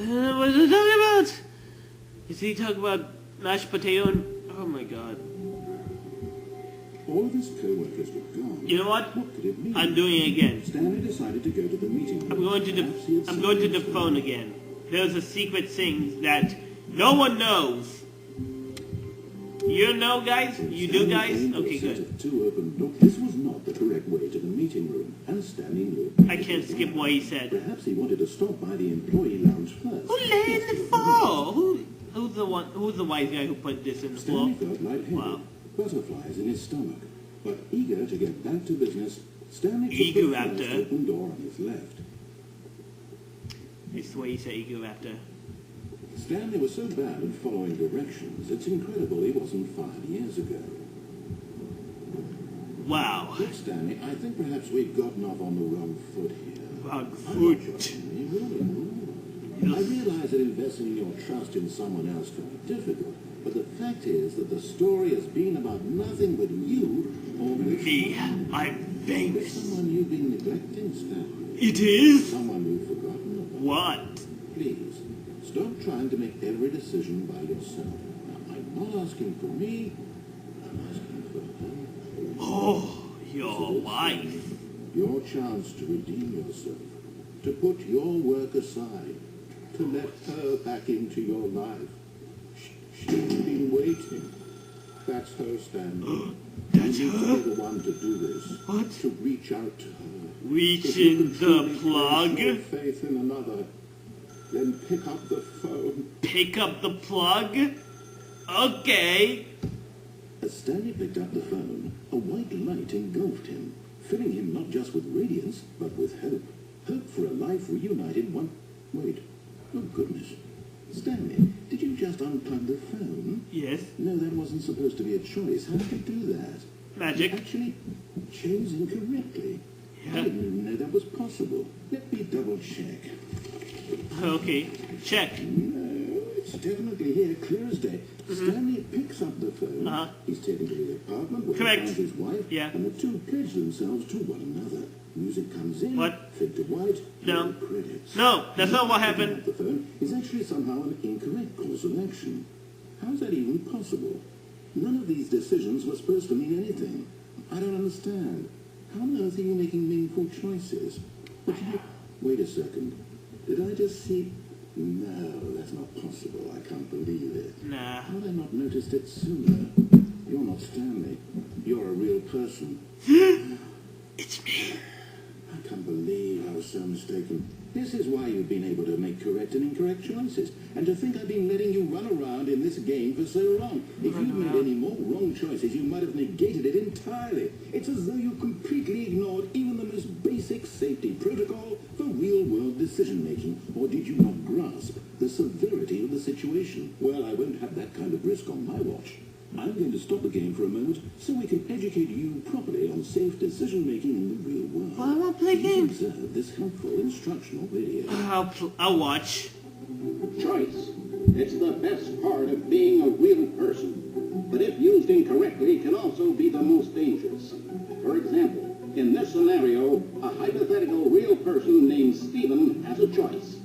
What is he talking about? Is he talking about mashed potato and... Oh my god. All of his co-workers were gone. You know what? What could it mean? I'm doing it again. Stanley decided to go to the meeting room. I'm going to the phone again. There's a secret thing that no one knows. You know, guys? You do, guys? Okay, good. Two open doors. This was not the correct way to the meeting room, and Stanley knew. I can't skip what he said. Perhaps he wanted to stop by the employee lounge first. Who laid in the floor? Who's the wise guy who put this in the floor? Stanley felt lightheaded, Wow. butterflies in his stomach. But eager to get back to business, Stanley took Eager the after. first open door on his left. It's the way you say ego after. Stanley was so bad at following directions, it's incredible he wasn't 5 years ago. Wow. Look, Stanley, I think perhaps we've gotten off on the wrong foot here. Wrong I'm not foot. judging you, really not. I realize that investing your trust in someone else can be difficult, but the fact is that the story has been about nothing but you all this Me. time. I'm There's famous. someone you've been neglecting, Stanley. It is? Someone you've forgotten about. What? Please, stop trying to make every decision by yourself. Now, I'm not asking for me, I'm asking for her. Oh, your wife. Your chance to redeem yourself, to put your work aside, to let her back into your life. She's been waiting. That's her, Stanley. That's You need her? to be the one to do this. What? To reach out to her. Reach If you in can the truly plug. place your faith in another, then pick up the phone. Pick up the plug? Okay. As Stanley picked up the phone, a white light engulfed him, filling him not just with radiance, but with hope. Hope for a life reunited one... Wait. Oh, goodness. Stanley, did you just unplug the phone? Yes. No, that wasn't supposed to be a choice. How did you do that? Magic. You actually chose incorrectly. Yeah. I didn't even know that was possible. Let me double check. Okay. Check. No, it's definitely here, clear as day. Stanley picks up the phone. Uh-huh. He's taken to the apartment where Correct. he finds his wife. Yeah. And the two pledge themselves to one another. Music comes in. What? Fade to white. No. roll Credits. No, that's not what Picking happened. up the phone is actually somehow an incorrect course of action. How's that even possible? None of these decisions were supposed to mean anything. I don't understand. How on earth are you making meaningful choices? But wait a second. Did I just see... No, that's not possible. I can't believe it. Nah. How had I not noticed it sooner? You're not Stanley. You're a real person. It's me. I can't believe I was so mistaken. This is why you've been able to make correct and incorrect choices. And to think I've been letting you run around in this game for so long. If you'd made any more wrong choices, you might have negated it entirely. It's as though you completely ignored even the most basic safety protocol for real-world decision-making. Or did you not grasp the severity of the situation? Well, I won't have that kind of risk on my watch. I'm going to stop the game for a moment so we can educate you properly on safe decision-making in the real world. Well, I won't play Please games. observe this helpful instructional video. I'll watch. Choice. It's the best part of being a real person. But if used incorrectly, can also be the most dangerous. For example, in this scenario, a hypothetical real person named Stephen has a choice.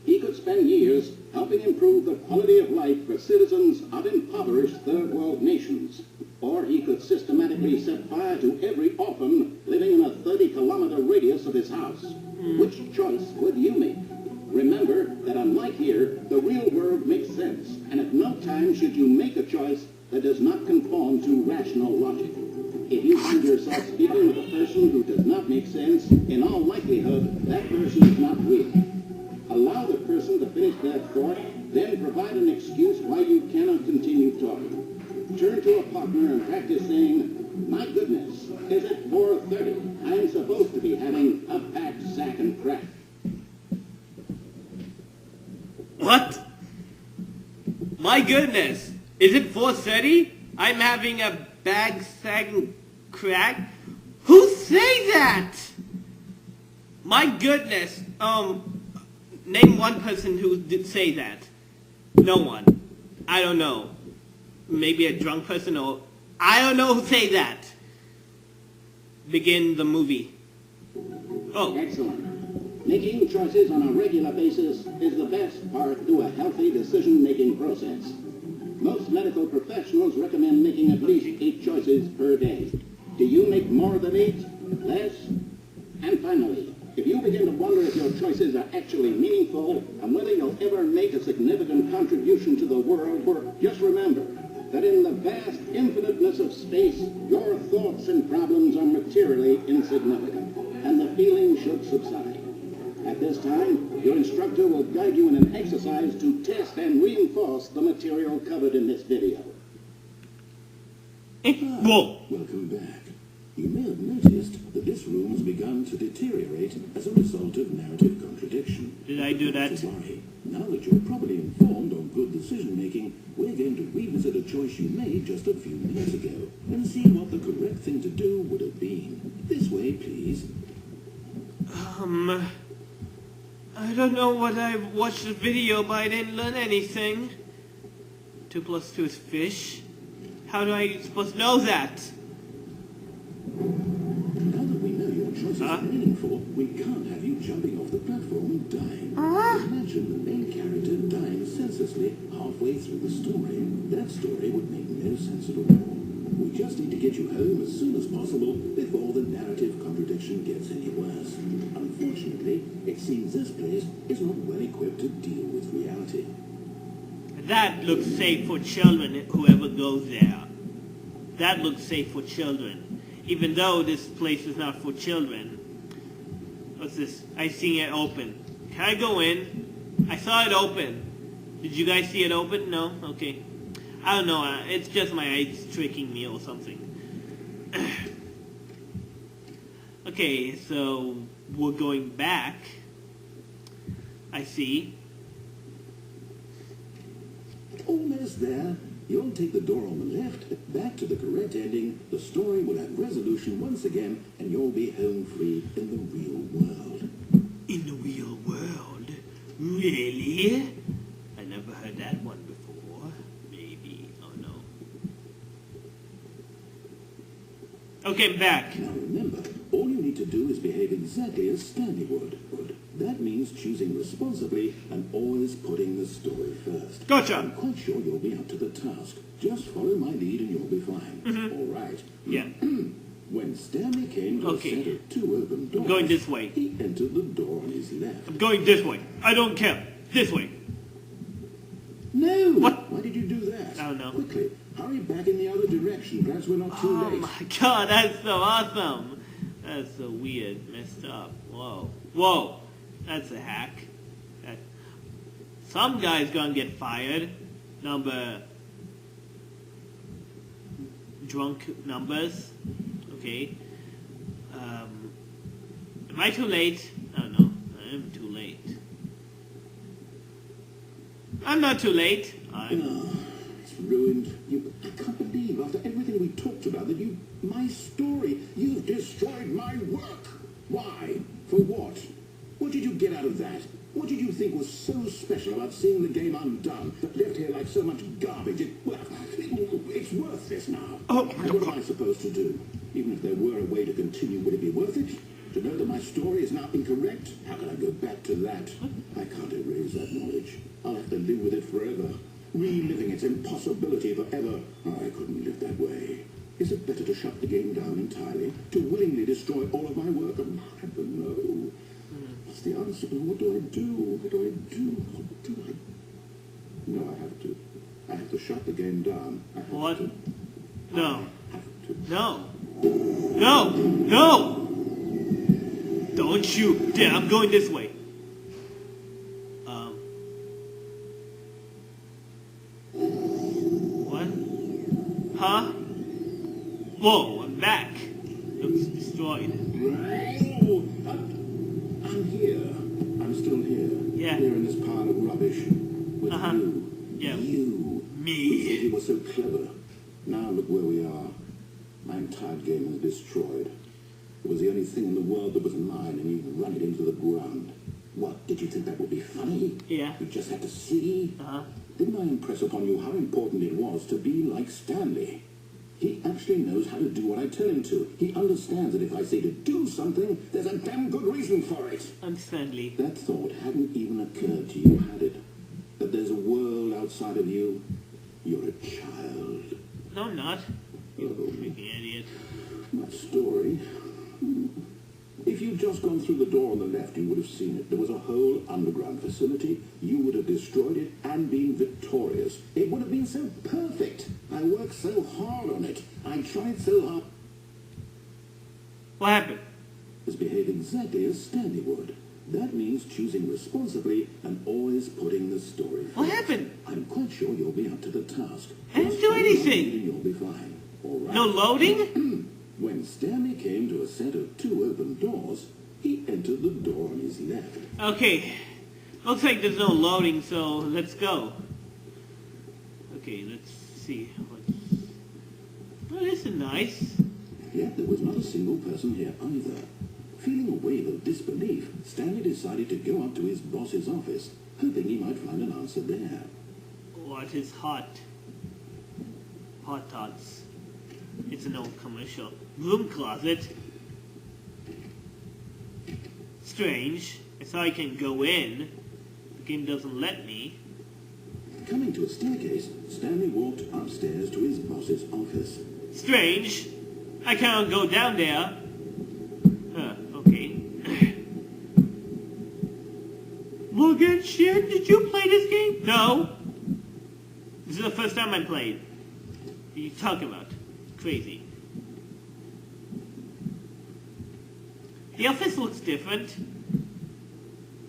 He could spend years helping improve the quality of life for citizens of impoverished third world nations. Or he could systematically set fire to every orphan living in a 30-kilometer radius of his house. Which choice would you make? Remember that unlike here, the real world makes sense, and at no time should you make a choice that does not conform to rational logic. If you find yourself speaking with a person who does not make sense, in all likelihood, that person is not real. Allow the person to finish their thought, then provide an excuse why you cannot continue talking. Turn to a partner and practice saying, "My goodness, is it 4:30? I'm supposed to be having a packed sack and crack." What? My goodness. Is it 4:30? I'm having a bag sag and crack? Who say that? My goodness. Name one person who did say that. No one. I don't know. Maybe a drunk person or... I don't know who say that. Begin the movie. Oh. Excellent. Making choices on a regular basis is the best part to a healthy decision-making process. Most medical professionals recommend making at least 8 choices per day. Do you make more than 8? Less? And finally, if you begin to wonder if your choices are actually meaningful and whether you'll ever make a significant contribution to the world, just remember that in the vast infiniteness of space, your thoughts and problems are materially insignificant, and the feeling should subside. At this time, your instructor will guide you in an exercise to test and reinforce the material covered in this video. Whoa! Welcome back. You may have noticed that this room has begun to deteriorate as a result of narrative contradiction. Did I do that? Not to worry. Now that you're properly informed on good decision-making, we're going to revisit a choice you made just a few minutes ago and see what the correct thing to do would have been. This way, please. I don't know what I watched the video, but I didn't learn anything. 2 + 2 is fish. How do I supposed to know that? Now that we know your choice is meaningful, we can't have you jumping off the platform and dying. Imagine the main character dying senselessly halfway through the story. That story would make no sense at all. We just need to get you home as soon as possible before the narrative contradiction gets any worse. Unfortunately, it seems this place is not well equipped to deal with reality. That looks safe for children, whoever goes there. That looks safe for children. Even though this place is not for children. What's this? I see it open. Can I go in? I saw it open. Did you guys see it open? No? Okay. I don't know. It's just my eyes tricking me or something. Okay, so we're going back. I see. Almost there. You'll take the door on the left, back to the correct ending. The story will have resolution once again, and you'll be home free in the real world. In the real world? Really? I never heard that one before. Maybe. Oh no. Okay, I'm back. Now remember, all you need to do is behave exactly as Stanley would. That means choosing responsibly and always putting the story first. Gotcha. I'm quite sure you'll be up to the task. Just follow my lead and you'll be fine. All right. Yeah. When Stanley came to a set of 2 open doors, I'm going this way. He entered the door on his left. I'm going this way. I don't care. This way. No! What? Why did you do that? I don't know. Quickly, hurry back in the other direction. Perhaps we're not too Oh late. my god, that's so awesome. That's so weird. Messed up. Whoa. Whoa. That's a hack. Some guy's gonna get fired. Drunk numbers. Okay. Am I too late? I don't know. I am too late. I'm not too late. It's ruined. I can't believe after everything we talked about that my story, you've destroyed my work. Why? For what? What did you get out of that? What did you think was so special about seeing the game undone, that left here like so much garbage? It's worthless now. Oh, what am I supposed to do? Even if there were a way to continue, would it be worth it? To know that my story is now incorrect? How can I go back to that? I can't erase that knowledge. I'll have to live with it forever, reliving its impossibility forever. I couldn't live that way. Is it better to shut the game down entirely? To willingly destroy all of my work? I don't know. What's the answer? What do I do? What do I do? What do I... No, I have to. I have to shut the game down. I have What? to. No. I have to. No. No. No. Don't you dare. I'm going this way. What? Huh? Whoa, I'm back. Looks destroyed. Oh, I'm here. I'm still here. Yeah. Here in this pile of rubbish. With you. Yeah. You. Me. You said you were so clever. Now look where we are. My entire game is destroyed. It was the only thing in the world that was mine, and you run it into the ground. What, did you think that would be funny? Yeah. You just had to see? Uh-huh. Didn't I impress upon you how important it was to be like Stanley? He actually knows how to do what I tell him to. He understands that if I say to do something, there's a damn good reason for it. I'm Stanley. That thought hadn't even occurred to you, had it? That there's a world outside of you? You're a child. No, I'm not. You Oh, freaking idiot. my story. If you'd just gone through the door on the left, you would have seen it. There was a whole underground facility. You would have destroyed it and been victorious. It would have been so perfect. I worked so hard on it. I tried so hard. What happened? To behave exactly as Stanley would. That means choosing responsibly and always putting the story first. What happened? I'm quite sure you'll be up to the task. I didn't do anything. You'll be fine. All right. No loading? When Stanley came to a set of 2 open doors, he entered the door on his left. Okay. Looks like there's no loading, so let's go. Okay, let's see. Oh, this is nice. Yet there was not a single person here either. Feeling a wave of disbelief, Stanley decided to go up to his boss's office, hoping he might find an answer there. What is hot? Hot tots. It's an old commercial. Room closet. Strange. I thought I can go in. The game doesn't let me. Coming to a staircase, Stanley walked upstairs to his boss's office. Strange. I cannot go down there. Huh, okay. Morgan Shin, did you play this game? No. This is the first time I played. What are you talking about? Crazy. The office looks different.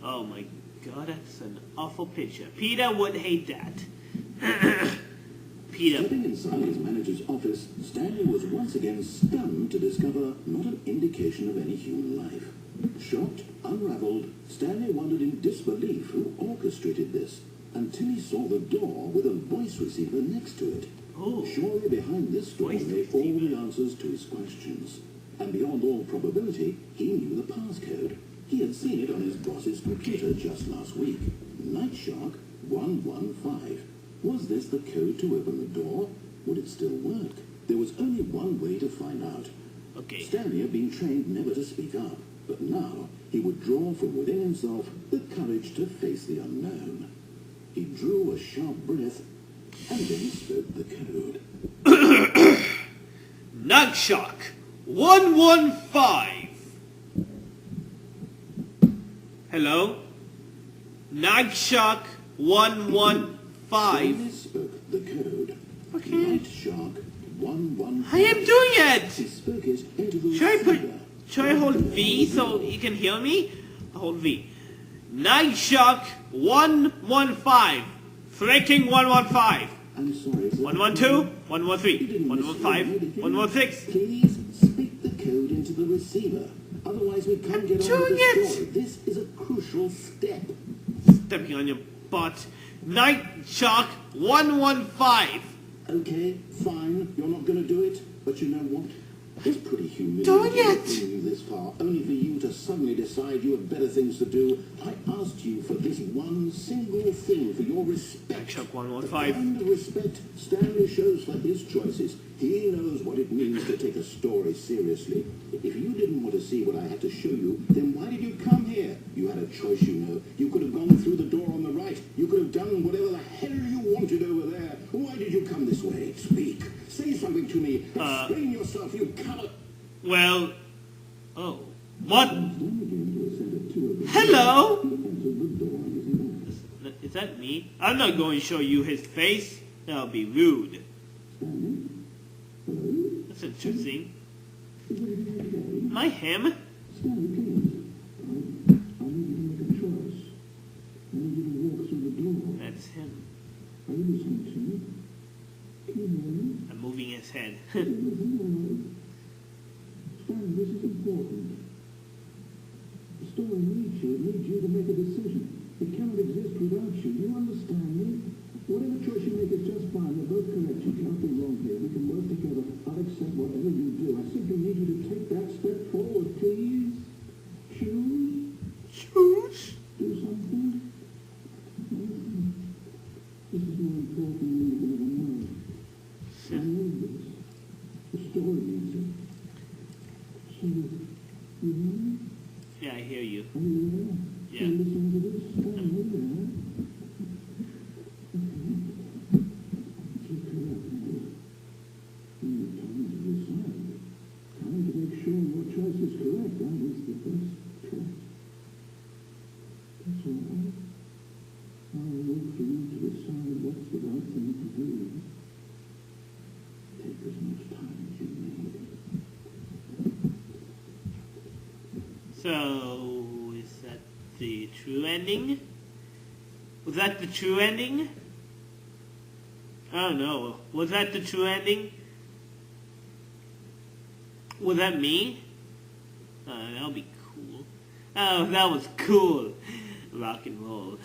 Oh my god, that's an awful picture. Peter would hate that. Peter. Stepping inside his manager's office, Stanley was once again stunned to discover not an indication of any human life. Shocked, unraveled, Stanley wondered in disbelief who orchestrated this, until he saw the door with a voice receiver next to it. Oh. Surely behind this door Voice lay all receiver. the answers to his questions. And beyond all probability, he knew the passcode. He had seen it on his boss's computer just last week. Nightshark 115. Was this the code to open the door? Would it still work? There was only one way to find out. Okay. Stanley had been trained never to speak up, but now he would draw from within himself the courage to face the unknown. He drew a sharp breath and then spoke the code. Nagshock 115. Hello? Nagshock 115. Stanley spoke the code. Okay. Nightshark 115. I am doing it! He spoke it into the Should I hold V so you can hear me? I'll hold V. Nagshock 115. Freaking 115. I'm sorry. 112, 113, 115, 116. Please speak the code into the receiver. Otherwise we can't get on with doing the it. story. This is a crucial step. Stepping on your butt. Nagshock 115. Okay, fine. You're not going to do it. But you know what? It's pretty humiliating Doing it. bringing you this far, only for you to suddenly decide you have better things to do. I asked you for this one single thing, for your respect. Nagshock The 115. kind of respect Stanley shows for his choices. He knows what it means to take a story seriously. If you didn't want to see what I had to show you, then why did you come here? You had a choice, you know. You could have gone through the door on the right. You could have done whatever the hell you wanted over there. Why did you come this way? Speak. Say something to me. Explain yourself, you coward. Well, oh. What? Hello? Is that me? I'm not going to show you his face. That'll be rude. That's interesting. Am I him? That's him. I'm moving his head. This is important. The story needs you. It needs you to make a decision. It cannot exist without you. You understand me? Whatever choice you make is just fine. We're both correct. You can't be wrong here. We can work together. I'll accept whatever you do. I simply need you to take that step forward, please. Choose. Choose? Do something. This is more important than you can ever know. I know this. So, is that the true ending? Was that the true ending? I don't know. Was that the true ending? Was that me? That'll be cool. Oh, that was cool. Rock and roll.